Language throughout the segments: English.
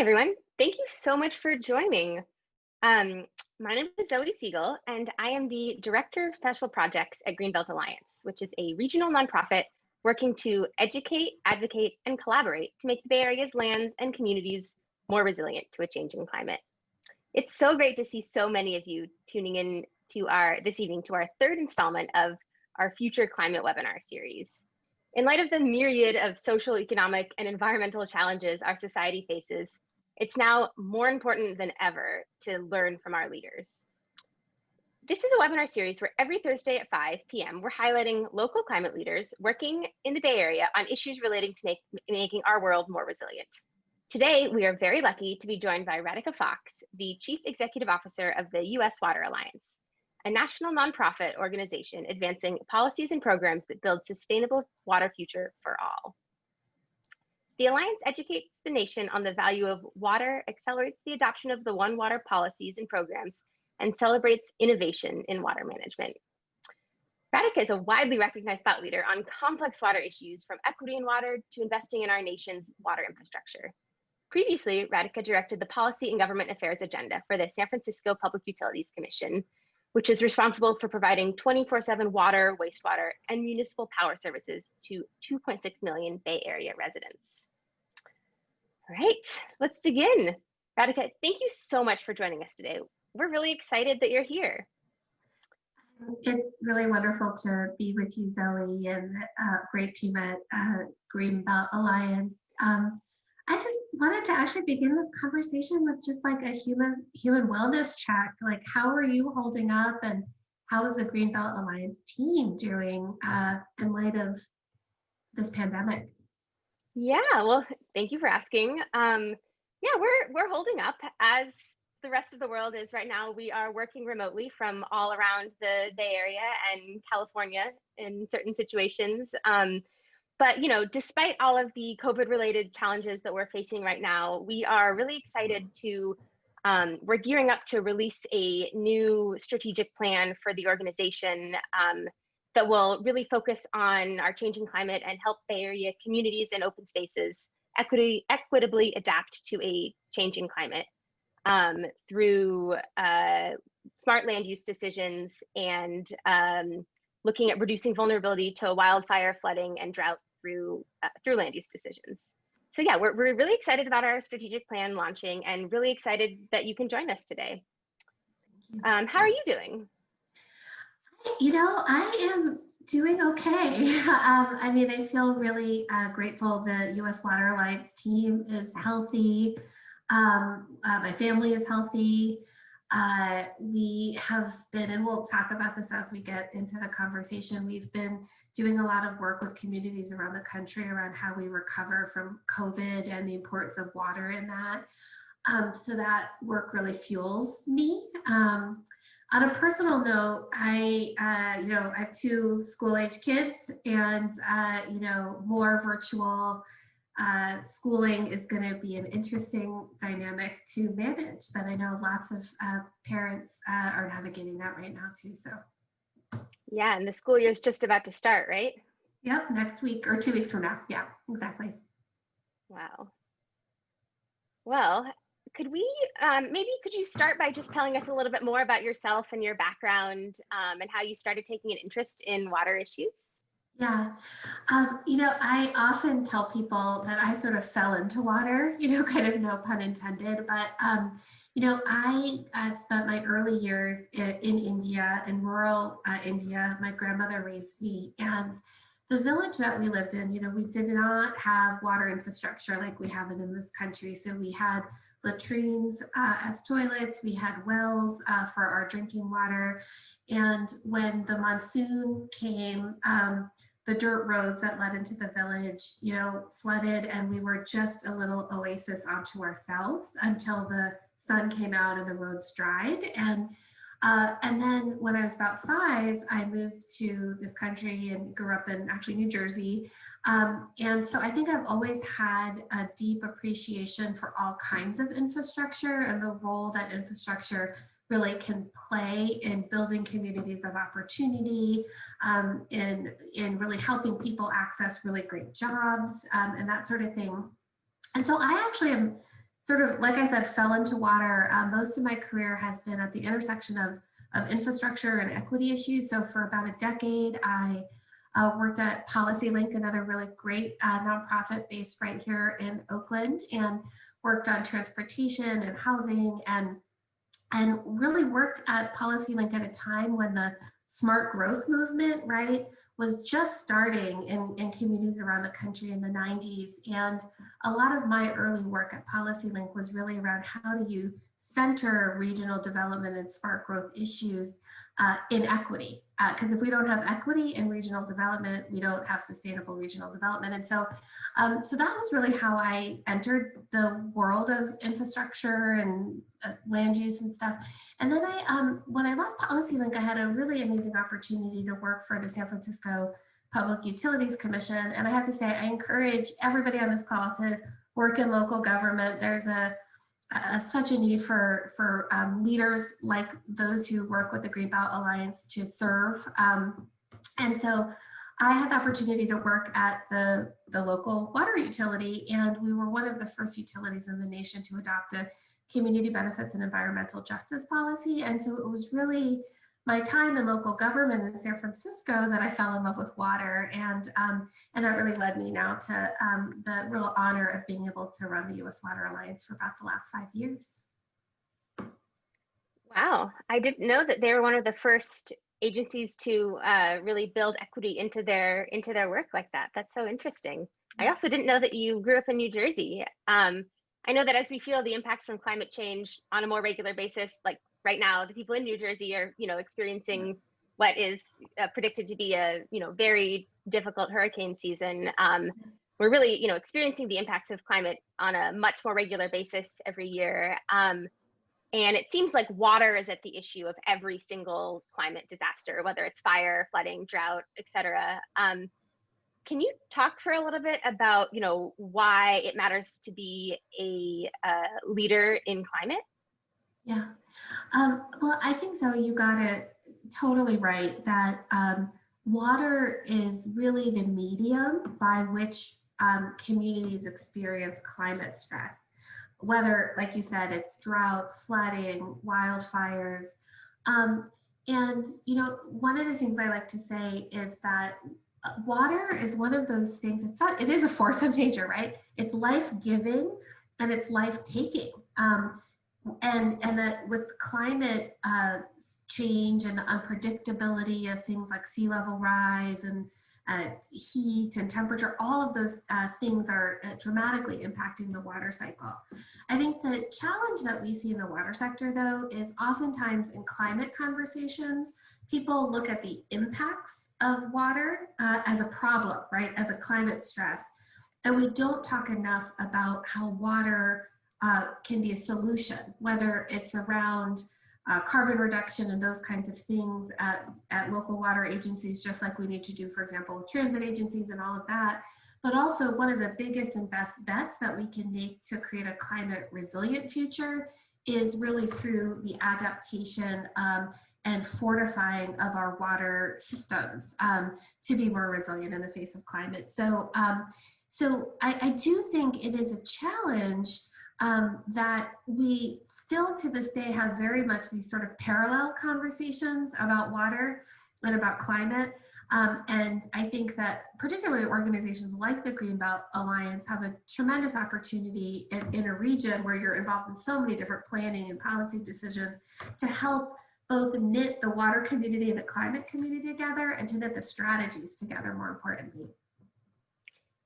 Everyone. Thank you so much for joining. Um, my name is Zoe Siegel, and I am the Director of Special Projects at Greenbelt Alliance, which is a regional nonprofit working to educate, advocate, and collaborate to make the Bay Area's lands and communities more resilient to a changing climate. It's so great to see so many of you tuning in to this evening to our third installment of our Future Climate webinar series. In light of the myriad of social, economic, and environmental challenges our society faces, it's now more important than ever to learn from our leaders. This is a webinar series where every Thursday at 5 p.m. we're highlighting local climate leaders working in the Bay Area on issues relating to making our world more resilient. Today, we are very lucky to be joined by Radhika Fox, the Chief Executive Officer of the U.S. Water Alliance, a national nonprofit organization advancing policies and programs that build sustainable water future for all. The Alliance educates the nation on the value of water, accelerates the adoption of the One Water policies and programs, and celebrates innovation in water management. Radhika is a widely recognized thought leader on complex water issues, from equity in water to investing in our nation's water infrastructure. Previously, Radhika directed the Policy and Government Affairs agenda for the San Francisco Public Utilities Commission, which is responsible for providing 24/7 water, wastewater, and municipal power services to 2.6 million Bay Area residents. All right, let's begin. Radhika, thank you so much for joining us today. We're really excited that you're here. It's really wonderful to be with you, Zoe, and great team at Greenbelt Alliance. I just wanted to actually begin this conversation with just like a human wellness check. Like, how are you holding up, and how is the Greenbelt Alliance team doing in light of this pandemic? Yeah, well, thank you for asking. Yeah, we're holding up as the rest of the world is right now. We are working remotely from all around the Bay Area and California in certain situations. But despite all of the COVID-related challenges that we're facing right now, we are really excited to, we're gearing up to release a new strategic plan for the organization that will really focus on our changing climate and help Bay Area communities and open spaces equitably adapt to a changing climate through smart land use decisions and looking at reducing vulnerability to wildfire, flooding, and drought through land use decisions. So yeah, we're really excited about our strategic plan launching, and really excited that you can join us today. How are you doing? I am doing okay. I mean, I feel really grateful the U.S. Water Alliance team is healthy. My family is healthy. We have been, and we'll talk about this as we get into the conversation, we've been doing a lot of work with communities around the country around how we recover from COVID and the importance of water in that. So that work really fuels me. On a personal note, I have two school-age kids, and more virtual schooling is going to be an interesting dynamic to manage, but I know lots of parents are navigating that right now too. So yeah, and the school year is just about to start, right? Yep, next week or 2 weeks from now. Yeah, exactly. Wow. Well, could you start by just telling us a little bit more about yourself and your background, and how you started taking an interest in water issues? Yeah, I often tell people that I sort of fell into water, kind of no pun intended, but, I spent my early years in India, in rural India. My grandmother raised me, and the village that we lived in, we did not have water infrastructure like we have it in this country. So we had latrines as toilets, we had wells for our drinking water. And when the monsoon came, the dirt roads that led into the village, flooded, and we were just a little oasis onto ourselves until the sun came out and the roads dried. And then when I was about 5, I moved to this country and grew up in actually New Jersey. And so I think I've always had a deep appreciation for all kinds of infrastructure and the role that infrastructure really can play in building communities of opportunity, in really helping people access really great jobs, and that sort of thing. And so I actually am sort of, like I said, fell into water. Most of my career has been at the intersection of infrastructure and equity issues. So for about a decade, I worked at PolicyLink, another really great nonprofit based right here in Oakland, and worked on transportation and housing, and really worked at PolicyLink at a time when the smart growth movement, right, was just starting in communities around the country in the 90s. And a lot of my early work at PolicyLink was really around how do you center regional development and smart growth issues in equity. Because if we don't have equity in regional development, we don't have sustainable regional development. And so, so that was really how I entered the world of infrastructure and land use and stuff. And then when I left PolicyLink, I had a really amazing opportunity to work for the San Francisco Public Utilities Commission. And I have to say, I encourage everybody on this call to work in local government. There's such a need for leaders like those who work with the Greenbelt Alliance to serve. And so I had the opportunity to work at the local water utility, and we were one of the first utilities in the nation to adopt a community benefits and environmental justice policy. And so it was really my time in local government in San Francisco that I fell in love with water, and that really led me now to the real honor of being able to run the U.S. Water Alliance for about the last 5 years. Wow, I didn't know that they were one of the first agencies to really build equity into their work like that. That's so interesting. I also didn't know that you grew up in New Jersey. I know that as we feel the impacts from climate change on a more regular basis, like right now, the people in New Jersey are, experiencing what is predicted to be a, very difficult hurricane season. We're really, experiencing the impacts of climate on a much more regular basis every year. And it seems like water is at the issue of every single climate disaster, whether it's fire, flooding, drought, et cetera. Can you talk for a little bit about, why it matters to be a leader in climate? Yeah, well, I think so. You got it totally right that water is really the medium by which communities experience climate stress. Whether, like you said, it's drought, flooding, wildfires. And, one of the things I like to say is that water is one of those things, it is a force of nature, right? It's life-giving and it's life-taking. And that with climate change and the unpredictability of things like sea level rise and heat and temperature, all of those things are dramatically impacting the water cycle. I think the challenge that we see in the water sector, though, is oftentimes in climate conversations, people look at the impacts of water as a problem, right, as a climate stress. And we don't talk enough about how water can be a solution, whether it's around carbon reduction and those kinds of things at local water agencies, just like we need to do, for example, with transit agencies and all of that. But also one of the biggest and best bets that we can make to create a climate resilient future is really through the adaptation and fortifying of our water systems to be more resilient in the face of climate. So, I do think it is a challenge that we still to this day have very much these sort of parallel conversations about water and about climate. And I think that particularly organizations like the Greenbelt Alliance have a tremendous opportunity in a region where you're involved in so many different planning and policy decisions to help both knit the water community and the climate community together and to knit the strategies together, more importantly.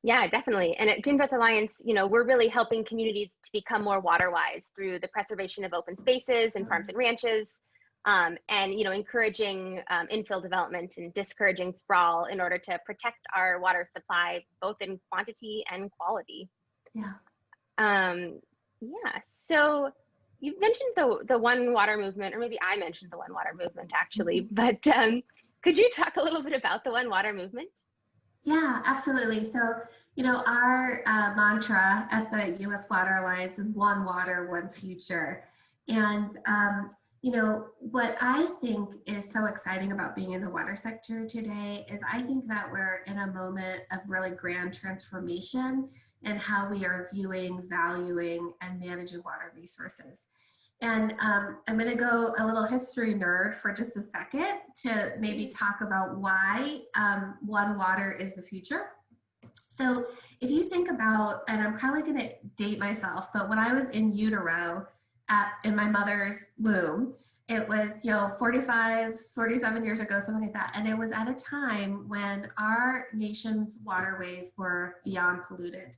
Yeah, definitely. And at Greenbelt Alliance, we're really helping communities to become more water wise through the preservation of open spaces and farms and ranches, and encouraging infill development and discouraging sprawl in order to protect our water supply, both in quantity and quality. Yeah. Yeah. So you mentioned the One Water movement, or maybe I mentioned the One Water movement actually, but could you talk a little bit about the One Water movement? Yeah, absolutely. So, our mantra at the U.S. Water Alliance is one water, one future. And, what I think is so exciting about being in the water sector today is I think that we're in a moment of really grand transformation in how we are viewing, valuing, and managing water resources. And I'm going to go a little history nerd for just a second to maybe talk about why One Water is the future. So if you think about, and I'm probably going to date myself, but when I was in utero in my mother's womb, it was, 45, 47 years ago, something like that. And it was at a time when our nation's waterways were beyond polluted.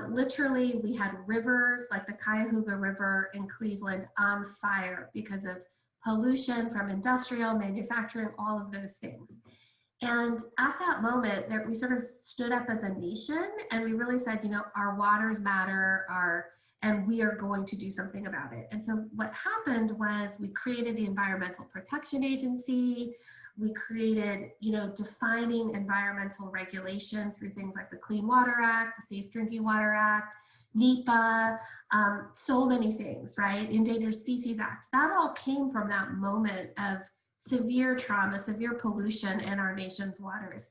Literally, we had rivers like the Cuyahoga River in Cleveland on fire because of pollution from industrial, manufacturing, all of those things. And at that moment, we sort of stood up as a nation and we really said, our waters matter, and we are going to do something about it. And so what happened was we created the Environmental Protection Agency. We created, defining environmental regulation through things like the Clean Water Act, the Safe Drinking Water Act, NEPA, so many things, right? Endangered Species Act. That all came from that moment of severe trauma, severe pollution in our nation's waters.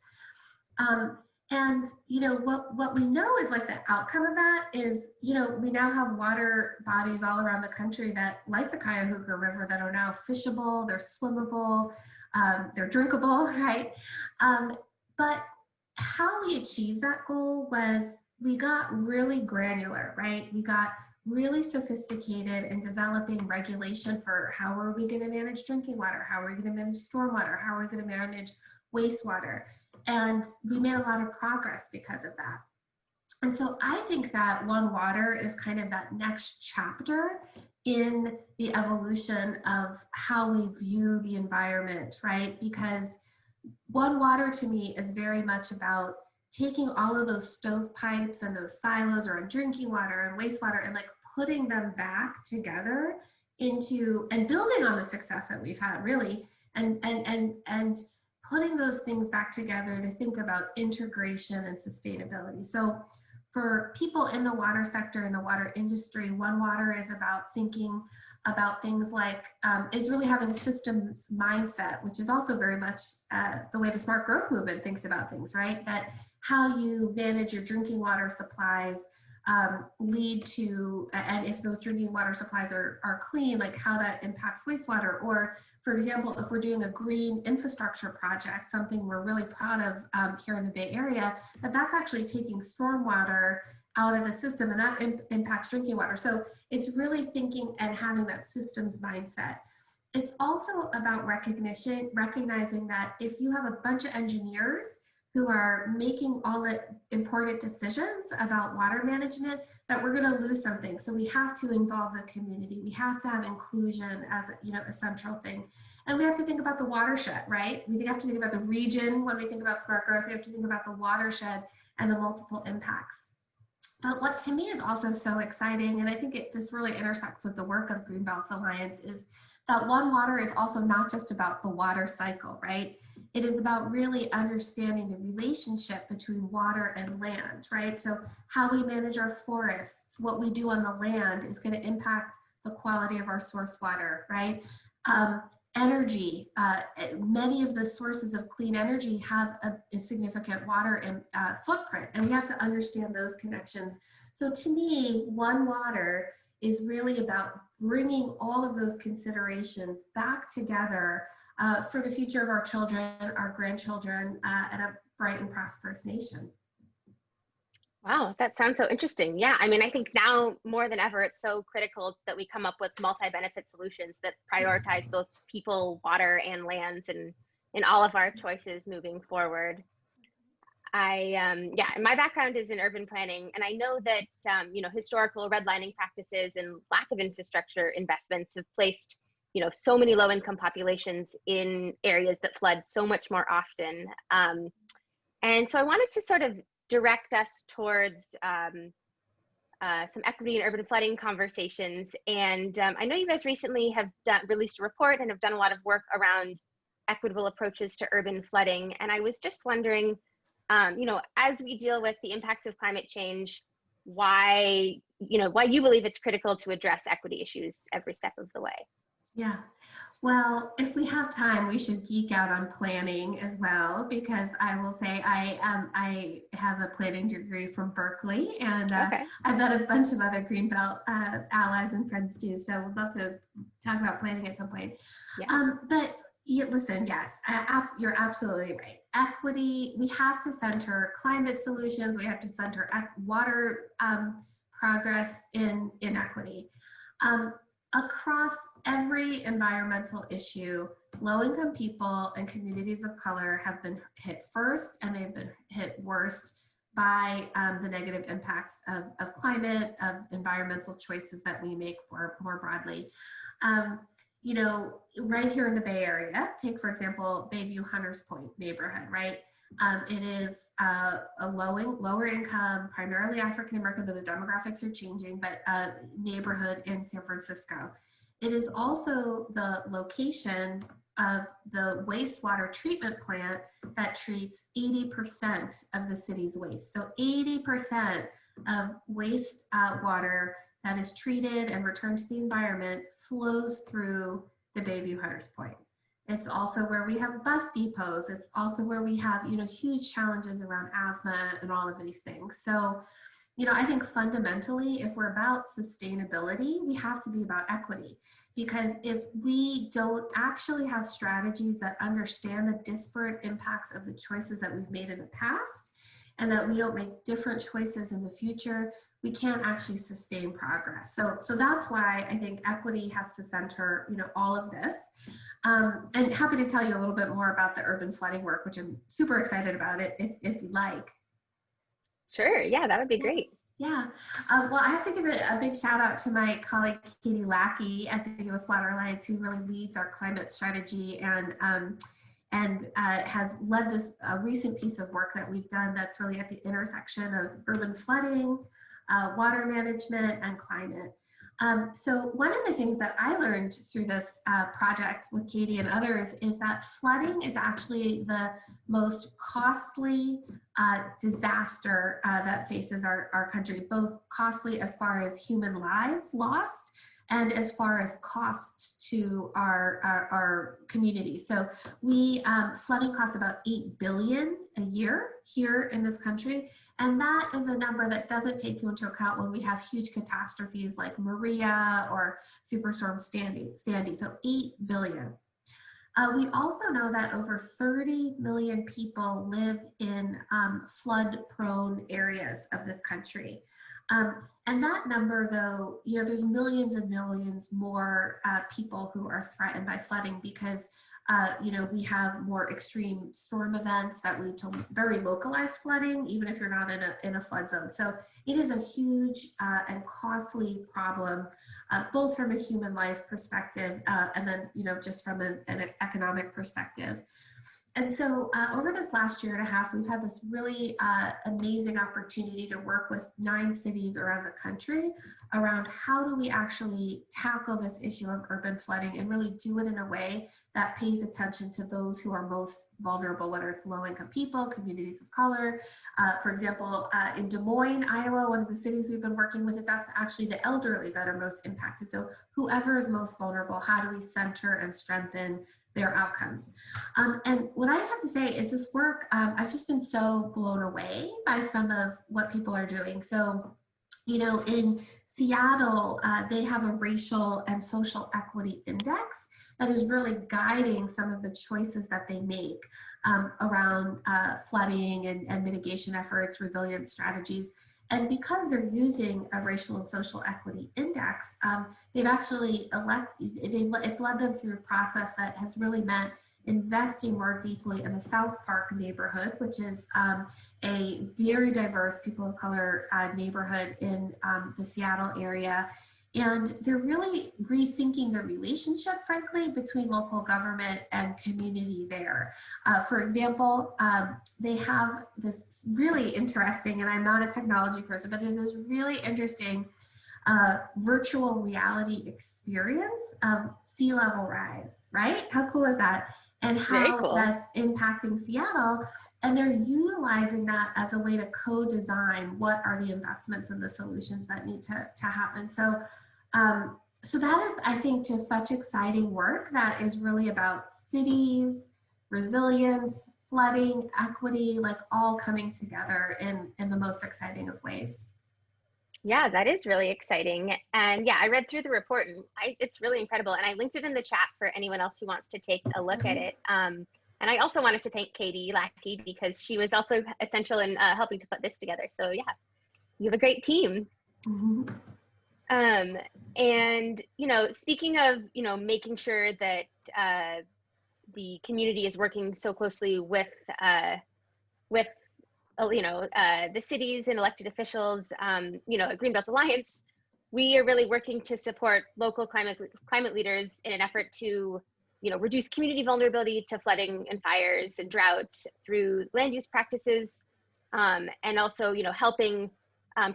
And what we know is like the outcome of that is, we now have water bodies all around the country that, like the Cuyahoga River, that are now fishable, they're swimmable, they're drinkable, right? But how we achieved that goal was we got really granular, right? We got really sophisticated in developing regulation for how are we going to manage drinking water, how are we going to manage stormwater, how are we going to manage wastewater. And we made a lot of progress because of that. And so I think that One Water is kind of that next chapter in the evolution of how we view the environment, right? Because One Water to me is very much about taking all of those stovepipes and those silos around drinking water and wastewater and like putting them back together into, and building on the success that we've had really, and putting those things back together to think about integration and sustainability. So for people in the water sector, in the water industry, One Water is about thinking about things like, is really having a systems mindset, which is also very much the way the smart growth movement thinks about things, right? That how you manage your drinking water supplies lead to, and if those drinking water supplies are clean, like how that impacts wastewater. Or for example, if we're doing a green infrastructure project, something we're really proud of here in the Bay Area, that's actually taking stormwater out of the system and that impacts drinking water. So it's really thinking and having that systems mindset. It's also about recognizing that if you have a bunch of engineers who are making all the important decisions about water management, that we're going to lose something. So we have to involve the community. We have to have inclusion as a central thing. And we have to think about the watershed, right? We have to think about the region when we think about smart growth. We have to think about the watershed and the multiple impacts. But what to me is also so exciting, and I think this really intersects with the work of Greenbelt Alliance, is that One Water is also not just about the water cycle, right? It is about really understanding the relationship between water and land, right? So how we manage our forests, what we do on the land is going to impact the quality of our source water, right? Energy, many of the sources of clean energy have a significant water footprint, and we have to understand those connections. So to me, One Water is really about bringing all of those considerations back together for the future of our children, our grandchildren, and a bright and prosperous nation. Wow, that sounds so interesting. Yeah, I mean, I think now more than ever, it's so critical that we come up with multi-benefit solutions that prioritize both people, water, and lands in all of our choices moving forward. My background is in urban planning, and I know that historical redlining practices and lack of infrastructure investments have placed so many low-income populations in areas that flood so much more often. And so I wanted to sort of direct us towards some equity and urban flooding conversations. And I know you guys recently have released a report and have done a lot of work around equitable approaches to urban flooding. And I was just wondering, as we deal with the impacts of climate change, why you believe it's critical to address equity issues every step of the way. Yeah. Well, if we have time, we should geek out on planning as well, because I will say I have a planning degree from Berkeley, and Okay. I've got a bunch of other Greenbelt allies and friends too. So we'd love to talk about planning at some point. Yeah. But listen, yes, you're absolutely right. Equity, we have to center climate solutions. We have to center water progress in equity. Across every environmental issue, low-income people and communities of color have been hit first, and they've been hit worst by the negative impacts of climate, of environmental choices that we make more broadly. You know, right here in the Bay Area, take for example, Bayview Hunters Point neighborhood, right? It is a lower income, primarily African American, though the demographics are changing, but neighborhood in San Francisco. It is also the location of the wastewater treatment plant that treats 80% of the city's waste. So 80% of waste water that is treated and returned to the environment flows through the Bayview Hunters Point. It's also where we have bus depots. It's also where we have, you know, huge challenges around asthma and all of these things. So, you know, I think fundamentally, if we're about sustainability, we have to be about equity, because if we don't actually have strategies that understand the disparate impacts of the choices that we've made in the past, and that we don't make different choices in the future, we can't actually sustain progress. So that's why I think equity has to center, you know, all of this. And happy to tell you a little bit more about the urban flooding work, which I'm super excited about it, if you'd like. Sure. Yeah, that would be great. Yeah. Well, I have to give a big shout out to my colleague, Katie Lackey at the U.S. Water Alliance, who really leads our climate strategy and has led this recent piece of work that we've done that's really at the intersection of urban flooding, water management, and climate. So one of the things that I learned through this project with Katie and others is that flooding is actually the most costly disaster that faces our country, both costly as far as human lives lost and as far as costs to our community. So flooding costs about $8 billion a year here in this country. And that is a number that doesn't take into account when we have huge catastrophes like Maria or Superstorm Sandy. So $8 billion. We also know that over 30 million people live in flood-prone areas of this country. And that number, though, you know, there's millions and millions more people who are threatened by flooding because, you know, we have more extreme storm events that lead to very localized flooding, even if you're not in a flood zone. So it is a huge and costly problem, both from a human life perspective and then, you know, just from an economic perspective. And so over this last year and a half, we've had this really amazing opportunity to work with 9 cities around the country around how do we actually tackle this issue of urban flooding and really do it in a way that pays attention to those who are most vulnerable, whether it's low-income people, communities of color. For example, in Des Moines, Iowa, one of the cities we've been working with, is that's actually the elderly that are most impacted. So whoever is most vulnerable, how do we center and strengthen their outcomes? And what I have to say is this work, I've just been so blown away by some of what people are doing. So, you know, in Seattle, they have a racial and social equity index that is really guiding some of the choices that they make around flooding and mitigation efforts, resilience strategies. And because they're using a racial and social equity index, they've actually it's led them through a process that has really meant investing more deeply in the South Park neighborhood, which is a very diverse people of color neighborhood in the Seattle area. And they're really rethinking the relationship, frankly, between local government and community there. For example, they have this really interesting, and I'm not a technology person, but there's this really interesting virtual reality experience of sea level rise, right? How cool is that? And how cool. That's impacting Seattle. And they're utilizing that as a way to co-design what are the investments and the solutions that need to happen. So So that is, I think, just such exciting work that is really about cities, resilience, flooding, equity, like all coming together in the most exciting of ways. Yeah, that is really exciting. And yeah, I read through the report and it's really incredible. And I linked it in the chat for anyone else who wants to take a look at Mhm. it. And I also wanted to thank Katie Lackey because she was also essential in helping to put this together. So yeah, you have a great team. Mhm. Um, and, speaking of, making sure that the community is working so closely with the cities and elected officials, at Greenbelt Alliance, we are really working to support local climate leaders in an effort to, reduce community vulnerability to flooding and fires and drought through land use practices, and also, helping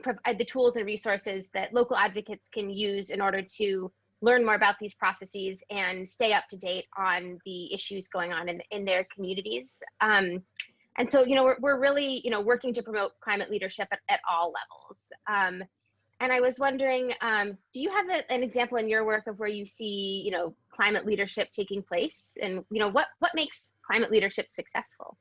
provide the tools and resources that local advocates can use in order to learn more about these processes and stay up to date on the issues going on in their communities. And so, we're really, working to promote climate leadership at all levels. And I was wondering, do you have an example in your work of where you see, climate leadership taking place, and what makes climate leadership successful?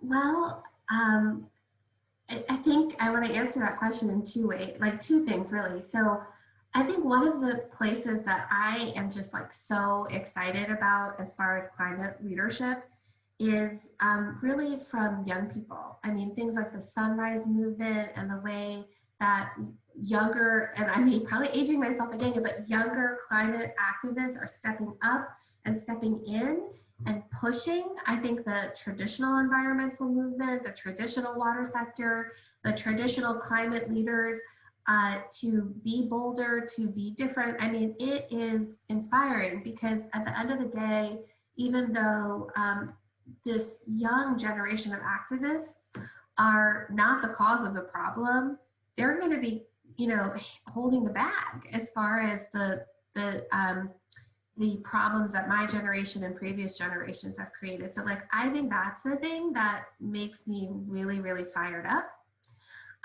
Well, I think I want to answer that question in two ways, like two things really. So I think one of the places that I am just like so excited about as far as climate leadership is really from young people. I mean, things like the Sunrise Movement and the way that younger, and I mean, probably aging myself again, but younger climate activists are stepping up and stepping in and pushing. I think the traditional environmental movement, the traditional water sector, the traditional climate leaders to be bolder, to be different. I mean, it is inspiring because at the end of the day, even though this young generation of activists are not the cause of the problem, they're going to be, holding the bag as far as the problems that my generation and previous generations have created. So like, I think that's the thing that makes me really, really fired up.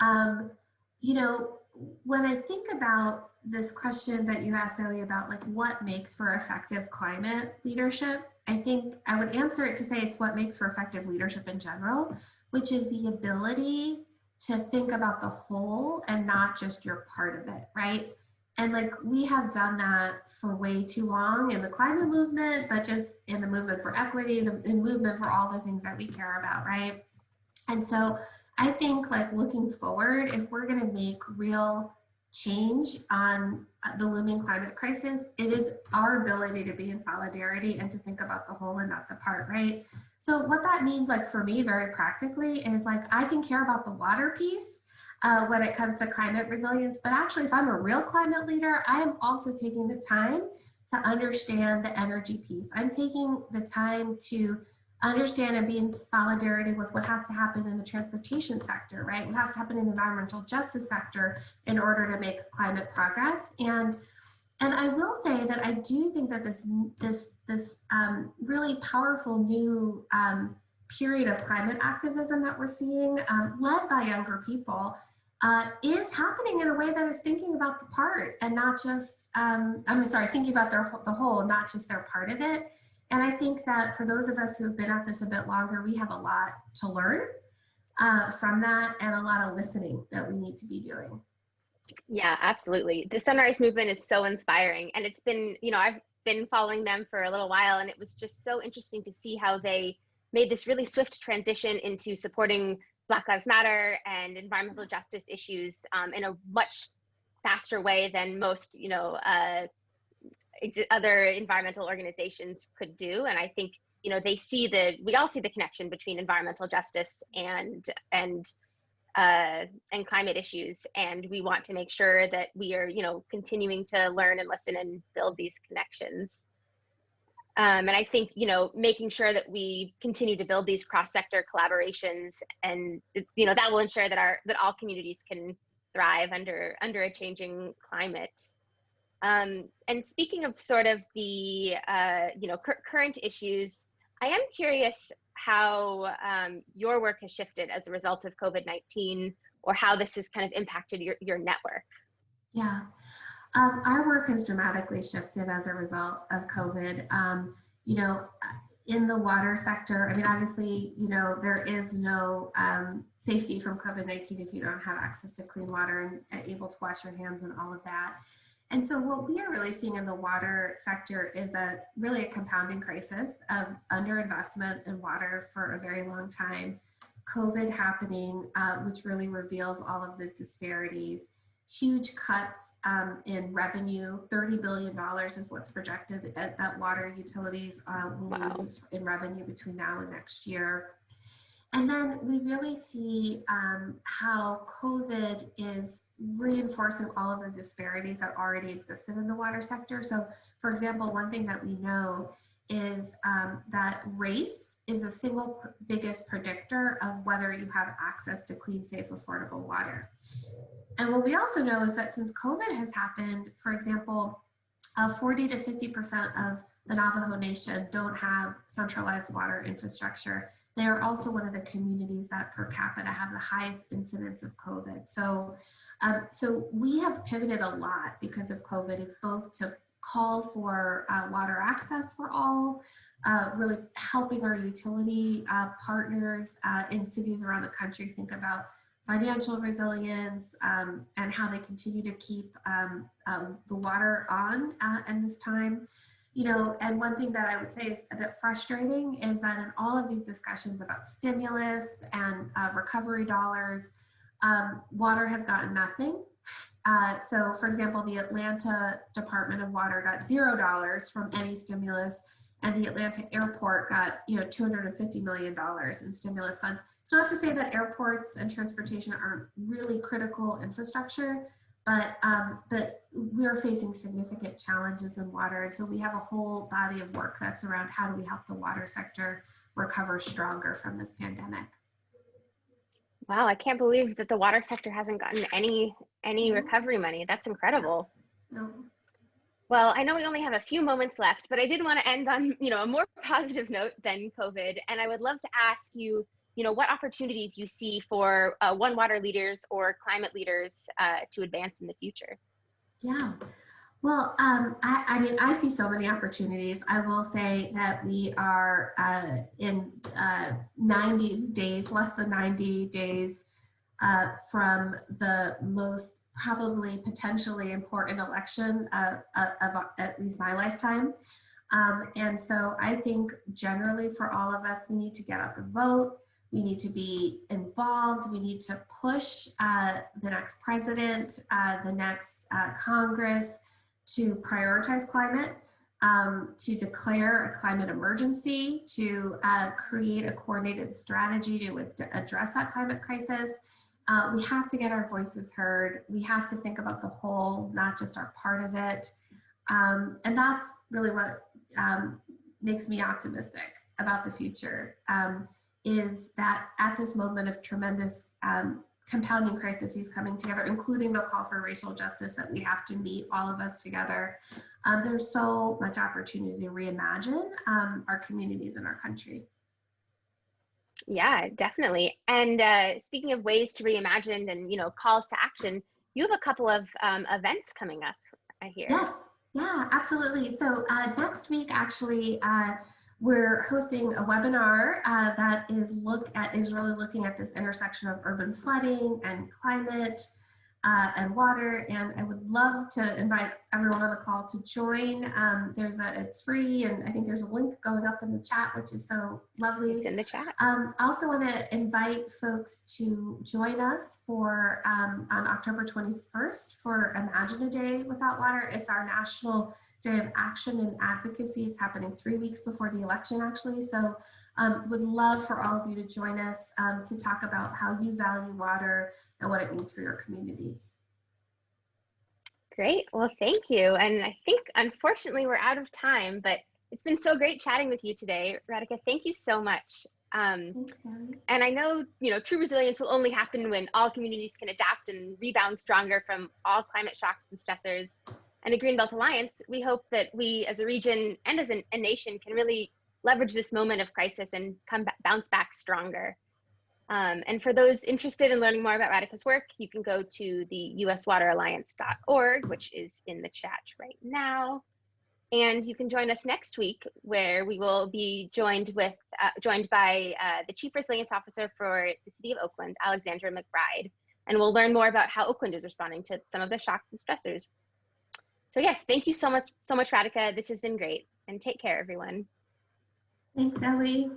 Um, you know, when I think about this question that you asked, Zoe, about like what makes for effective climate leadership, I think I would answer it to say it's what makes for effective leadership in general, which is the ability to think about the whole and not just your part of it, right? And like we have done that for way too long in the climate movement, but just in the movement for equity, the movement for all the things that we care about, right? And so I think like looking forward, if we're going to make real change on the looming climate crisis, it is our ability to be in solidarity and to think about the whole and not the part, right? So what that means like for me very practically is like I can care about the water piece when it comes to climate resilience, but actually if I'm a real climate leader, I am also taking the time to understand the energy piece. I'm taking the time to understand and be in solidarity with what has to happen in the transportation sector, right? What has to happen in the environmental justice sector in order to make climate progress. And I will say that I do think that this really powerful new period of climate activism that we're seeing, led by younger people, is happening in a way that is thinking about the part and not just, thinking about the whole, not just their part of it. And I think that for those of us who have been at this a bit longer, we have a lot to learn from that and a lot of listening that we need to be doing. Yeah, absolutely. The Sunrise Movement is so inspiring. And it's been, I've been following them for a little while, and it was just so interesting to see how they made this really swift transition into supporting Black Lives Matter and environmental justice issues in a much faster way than most, other environmental organizations could do. And I think, we all see the connection between environmental justice and climate issues, and we want to make sure that we are, continuing to learn and listen and build these connections. And I think, making sure that we continue to build these cross-sector collaborations, and that will ensure that all communities can thrive under a changing climate. And speaking of sort of the current issues, I am curious how your work has shifted as a result of COVID-19, or how this has kind of impacted your network. Yeah. Our work has dramatically shifted as a result of COVID. You know, in the water sector, I mean, obviously, you know, there is no safety from COVID-19 if you don't have access to clean water and able to wash your hands and all of that. And so what we are really seeing in the water sector is really a compounding crisis of underinvestment in water for a very long time. COVID happening, which really reveals all of the disparities, huge cuts in revenue. $30 billion is what's projected that water utilities will lose in revenue between now and next year. And then we really see how COVID is reinforcing all of the disparities that already existed in the water sector. So, for example, one thing that we know is that race is the single biggest predictor of whether you have access to clean, safe, affordable water. And what we also know is that since COVID has happened, for example, 40 to 50% of the Navajo Nation don't have centralized water infrastructure. They are also one of the communities that per capita have the highest incidence of COVID. So, so we have pivoted a lot because of COVID. It's both to call for water access for all, really helping our utility partners in cities around the country think about financial resilience and how they continue to keep the water on at this time. You know, and one thing that I would say is a bit frustrating is that in all of these discussions about stimulus and recovery dollars, water has gotten nothing. So for example, the Atlanta Department of Water got $0 from any stimulus, and the Atlanta airport got, you know, $250 million in stimulus funds. It's not to say that airports and transportation aren't really critical infrastructure, but we're facing significant challenges in water. And so we have a whole body of work that's around how do we help the water sector recover stronger from this pandemic. Wow, I can't believe that the water sector hasn't gotten any recovery money. That's incredible. No. Well, I know we only have a few moments left, but I did want to end on, you know, a more positive note than COVID. And I would love to ask you, you know, what opportunities you see for One Water leaders or climate leaders to advance in the future. Yeah. Well, I mean, I see so many opportunities. I will say that we are in 90 days, less than 90 days from the most probably potentially important election of at least my lifetime. And so I think generally for all of us, we need to get out the vote. We need to be involved. We need to push the next president, the next Congress to prioritize climate, to declare a climate emergency, to create a coordinated strategy to address that climate crisis. We have to get our voices heard. We have to think about the whole, not just our part of it. And that's really what makes me optimistic about the future, is that at this moment of tremendous compounding crises coming together, including the call for racial justice that we have to meet, all of us together, there's so much opportunity to reimagine our communities and our country. Yeah, definitely. And speaking of ways to reimagine and, you know, calls to action, you have a couple of events coming up, I hear. Yes, yeah, absolutely. So next week, actually, we're hosting a webinar that is really looking at this intersection of urban flooding and climate and water. And I would love to invite everyone on the call to join. It's free, and I think there's a link going up in the chat, which is so lovely. It's in the chat. I also want to invite folks to join us for on October 21st for Imagine a Day Without Water. It's our National Day of Action and Advocacy. It's happening 3 weeks before the election, actually. So would love for all of you to join us to talk about how you value water and what it means for your communities. Great. Well, thank you. And I think, unfortunately, we're out of time, but it's been so great chatting with you today. Radhika, thank you so much. Thanks, Sally. And I know, you know, true resilience will only happen when all communities can adapt and rebound stronger from all climate shocks and stressors. And at Greenbelt Alliance, we hope that we as a region and as a nation can really leverage this moment of crisis and bounce back stronger. And for those interested in learning more about Radhika's work, you can go to the uswateralliance.org, which is in the chat right now. And you can join us next week, where we will be joined by the Chief Resilience Officer for the City of Oakland, Alexandra McBride, and we'll learn more about how Oakland is responding to some of the shocks and stressors. So yes, thank you so much, Radhika. This has been great, and take care, everyone. Thanks, Zoe.